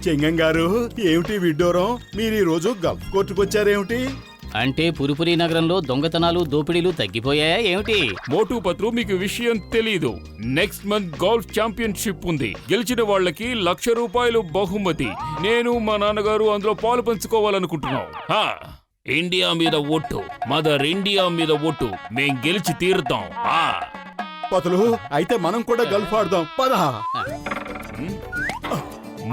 చెంగం గారు, ఏమిటి విడ్డూరం? మీరు ఈ రోజు గల్ఫ్ కోర్టుకు వచ్చారేమిటి? అంటే పురుపురి నగరంలో దొంగతనాలు దోపిడీలు తగ్గిపోయాయా ఏమిటి? మోటు పత్రు, మీకు విషయం తెలీదు. నెక్స్ట్ మంత్ గోల్ఫ్ ఛాంపియన్షిప్ ఉంది. గెలిచిన వాళ్ళకి ₹1,00,000 బహుమతి. నేను మా నాన్నగారు అందులో పాలు పంచుకోవాలనుకుంటున్నాం. ఇండియా మీద ఓటు, మదర్ ఇండియా మీద ఓటు. మేం గెలిచి తీరుతాం. పతులు, అయితే మనం కూడా గల్ఫ్ ఆడదాం పద.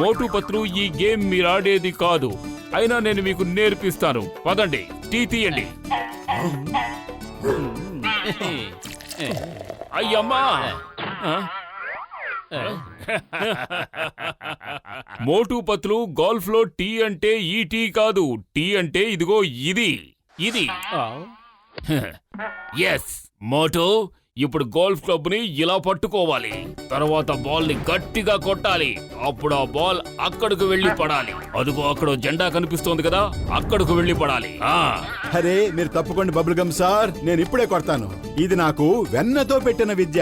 మోటు పత్రు, ఈ గేమ్ మీరు ఆడేది కాదు. అయినా నేను మీకు నేర్పిస్తాను. పదండి, టీ తీయండి. అయ్యమ్మా! మోటు పత్లు, గోల్ఫ్ లో టీ అంటే ఈ టీ కాదు. టీ అంటే ఇదిగో ఇది. ఎస్ మోటు, ఇప్పుడు గోల్ఫ్ క్లబ్ ని ఇలా పట్టుకోవాలి. తర్వాత బాల్ ని గట్టిగా కొట్టాలి. అప్పుడు ఆ బాల్ అక్కడికి వెళ్లి పడాలి. అదిగో అక్కడ జెండా కనిపిస్తోంది కదా, అక్కడికి వెళ్లి పడాలి. అరే మీరు తప్పుకోండి బబుల్ గమ్ సార్, నేను ఇప్పుడే కొడతాను. ఇది నాకు వెన్నతో పెట్టిన విద్య.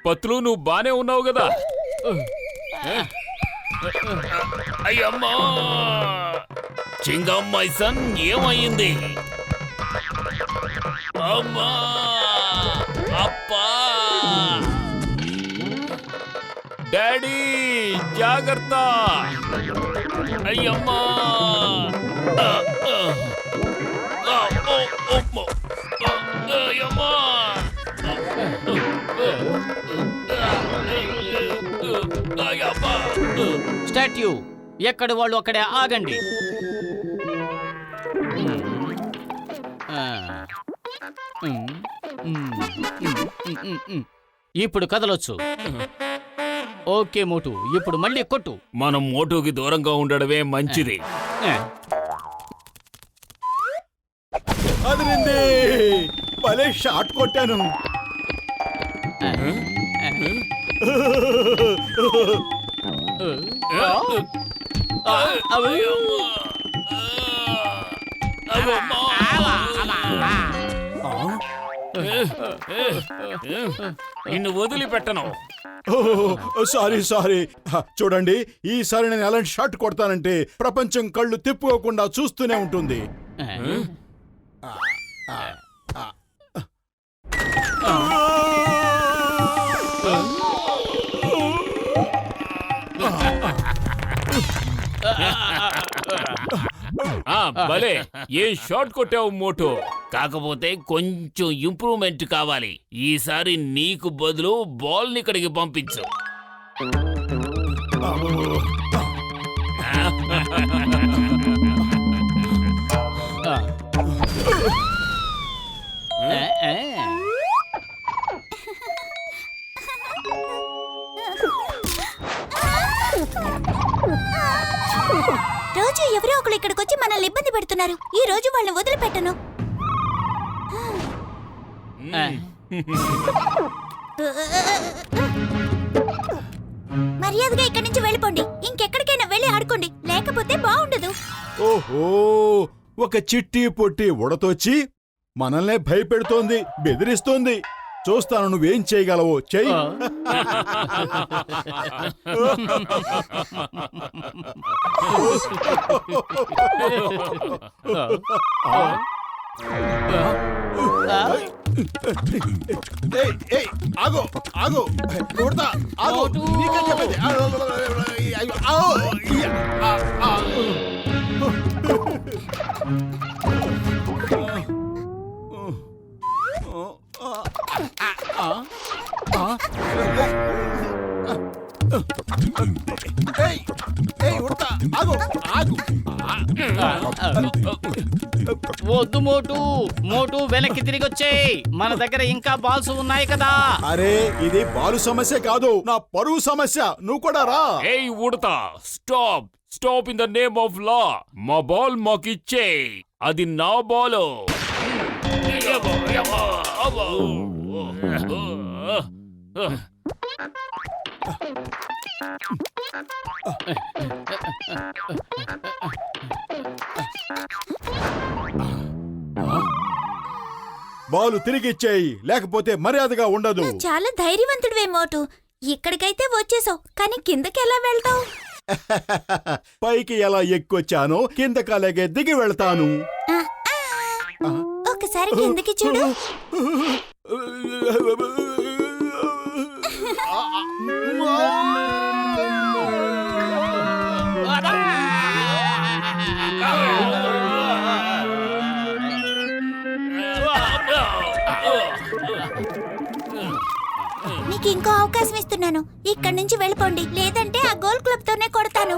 పత్లు, నువ్వు బానే ఉన్నావు కదా? అయ్యమ్మా! చింగం మై సన్, ఏమయ్యింది? అమ్మా! అప్పా! డాడీ జాగ్రత్త! అయ్యమ్మా! అయ్యమ్మా! స్టాట్యూ, ఎక్కడి వాళ్ళు అక్కడే ఆగండి. ఇప్పుడు కదలొచ్చు. ఓకే మోటు, ఇప్పుడు మళ్ళీ కొట్టు. మనం మోటుకి దూరంగా ఉండడమే మంచిది. అదిరింది, భలే షాట్ కొట్టాను. నిన్ను వదిలిపెట్టను. Sorry sorry. చూడండి, ఈసారి నేను ఎలాంటి షాట్ కొడతానంటే ప్రపంచం కళ్ళు తిప్పుకోకుండా చూస్తూనే ఉంటుంది. భలే, ఏ షాట్ కొట్టావు మోటు. కాకపోతే కొంచెం ఇంప్రూవ్మెంట్ కావాలి. ఈసారి నీకు బదులు బాల్ ని ఇక్కడికి పంపించు. రోజు ఎవరో ఒకరు ఇక్కడికి వచ్చి మనల్ని ఇబ్బంది పెడుతున్నారు. ఈ రోజు వాళ్ళని వదిలిపెట్టను. మర్యాదగా ఇక్కడి నుంచి వెళ్ళిపోండి. ఇంకెక్కడికైనా వెళ్ళి ఆడుకోండి, లేకపోతే బాగుండదు. ఓహో, ఒక చిట్టి పొట్టి ఉడతొచ్చి మనల్నే భయపెడుతోంది, బెదిరిస్తోంది. చూస్తాను నువ్వేం చేయగలవో చెయ్యి. ఆగో ఆగో, కొడతా ఆగో, నీకే చెప్పేది. వద్దు మోటు, మోటు వెనక్కి తిరిగి వచ్చేయ్. మన దగ్గర ఇంకా బాల్స్ ఉన్నాయి కదా. అరే ఇది బాలు సమస్య కాదు, నా పరువు సమస్య. నువ్వు కూడా రా. ఏయ్ Udatha, stop stop in the name of లా. మా బాల్ మాకిచ్చే, అది నా బాలు. బాలు తిరిగిచ్చేయి, లేకపోతే మర్యాదగా ఉండదు. నువ్వు చాలా ధైర్యవంతుడివే మోటు. ఇక్కడికైతే వచ్చేసావు, కానీ కిందకి ఎలా వెళ్తావు? పైకి ఎలా ఎక్కొచ్చానో కిందకి అలాగే దిగి వెళ్తాను. ఒకసారి కిందకి చూడు. నీకు ఇంకో అవకాశం ఇస్తున్నాను. ఇక్కడి నుంచి వెళ్ళిపోండి, లేదంటే ఆ గోల్ క్లబ్ తోనే కొడతాను.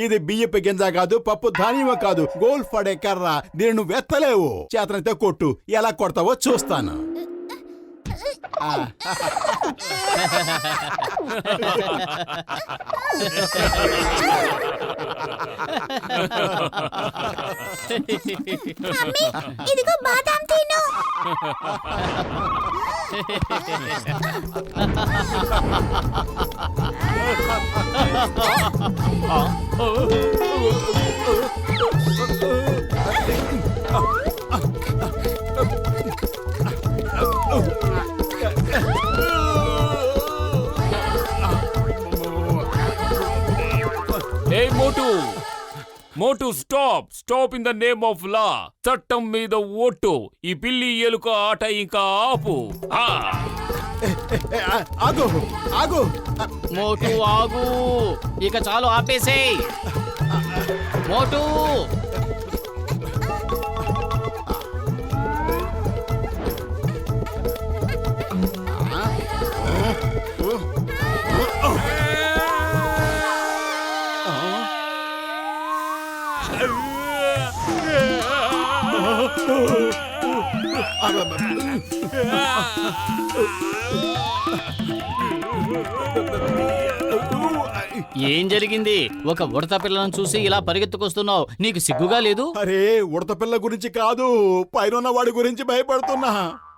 ఇది బియ్యపు గింజ కాదు, పప్పు ధాన్యం కాదు, గోల్ఫ్ ఆడే కర్ర. దీన్ని నువ్వు ఎత్తలేవు. చేతనైతే కొట్టు, ఎలా కొడతావో చూస్తాను. మమ్మీ, ఇదిగో బాదాం తిను. ఏయ్ మోటు, మోటు stop. Stop in the name of law. చట్టం మీద ఓటు. ఈ పిల్లి ఎలుక ఆట ఇంకా ఆపు. ఆగు, ఆగు. మోటు ఆగు, ఇక చాలు ఆపేసేయ్. మోటు ఏం జరిగింది? ఒక ఉడత పిల్లను చూసి ఇలా పరిగెత్తుకొస్తున్నావు, నీకు సిగ్గుగా లేదు? అరే, ఉడత పిల్ల గురించి కాదు, పైన వాడి గురించి భయపడుతున్నా.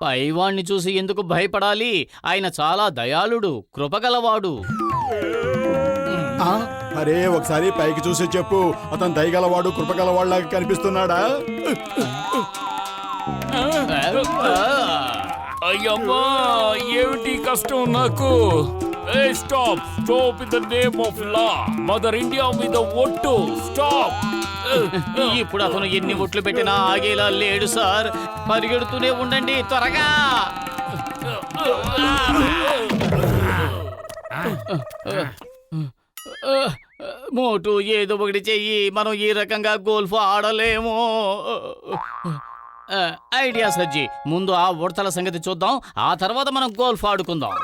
పైవాణ్ణి చూసి ఎందుకు భయపడాలి? ఆయన చాలా దయాళుడు, కృపగలవాడు. అరే, ఒకసారి పైకి చూసి చెప్పు, అతను దయగలవాడు, కృపగలవాడులాగా కనిపిస్తున్నాడా? అయ్యమ్మా, ఏమిటి కష్టం నాకు? Stop. Stop in the name of law. Mother India మీద ఒట్టు. స్టాప్. ఇప్పుడు అతను ఎన్ని ఒట్లు పెట్టినా ఆగేలా లేడు సార్. పరిగెడుతూనే ఉండండి, త్వరగా. మోటు, ఏదో ఒకటి చెయ్యి, మనం ఈ రకంగా గోల్ఫ్ ఆడలేము. ఐడియా సజ్జి, ముందు ఆ ఉడతల సంగతి చూద్దాం, ఆ తర్వాత మనం గోల్ఫ్ ఆడుకుందాం.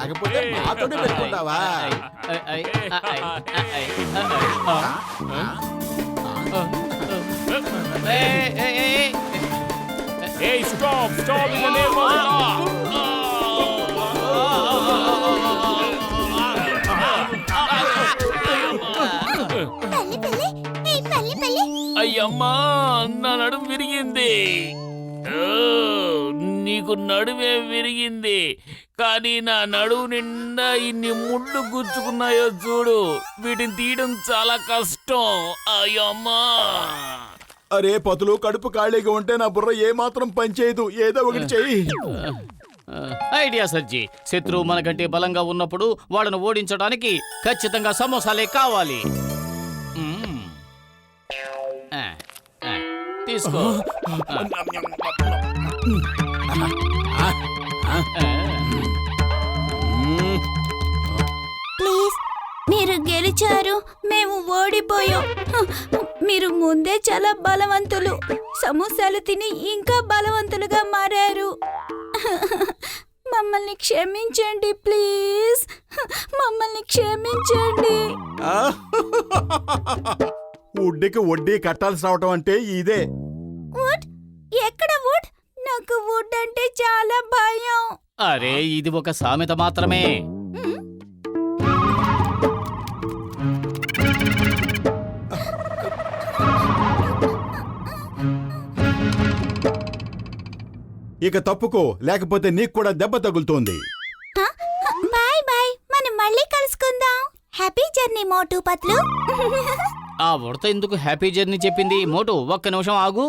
లేకపోతే నాతోనే పెట్టుకుంటావా? Hey, stop! Stop in the name of Allah! అయ్యమ్మా, నా నడుము విరిగింది. నీకు నడుమే విరిగింది, కానీ నా నడుము నిండా ఇన్ని ముళ్ళు గుచ్చుకున్నాయో చూడు. వీటిని తీయడం చాలా కష్టం. అయ్యమ్మా. అరే పతులు, కడుపు ఖాళీగా ఉంటే నా బుర్ర ఏమాత్రం పనిచేయదు. ఏదో ఒకటి చెయ్యి. ఐడియా సజ్జి, శత్రువు మనకంటే బలంగా ఉన్నప్పుడు వాళ్ళను ఓడించడానికి ఖచ్చితంగా సమోసాలే కావాలి. తీసుకో. ప్లీజ్, మీరు గెలిచారు, మేము ఓడిపోయాం. మీరు ముందే చాలా బలవంతులు, సమోసాలు తిని ఇంకా బలవంతులుగా మారారు. మమ్మల్ని క్షమించండి ప్లీజ్. మమ్మల్ని క్షమించండి. వుడ్కి వడ్డీ కట్టాల్సి రావటం అంటే ఇదే. వుడ్? ఎక్కడ వుడ్? నాకు వుడ్ అంటే చాలా భయం. అరే ఇది ఒక సామెత మాత్రమే. ఇక తప్పుకో, లేకపోతే నీకు కూడా దెబ్బ తగులుతోంది. బాయ్ బాయ్, మనం మళ్ళీ కలుసుకుందాం. హ్యాపీ జర్నీ మోటు పత్లు. ఆ ఉడత ఎందుకు హ్యాపీ జర్నీ చెప్పింది? మోటు ఒక్క నిమిషం ఆగు.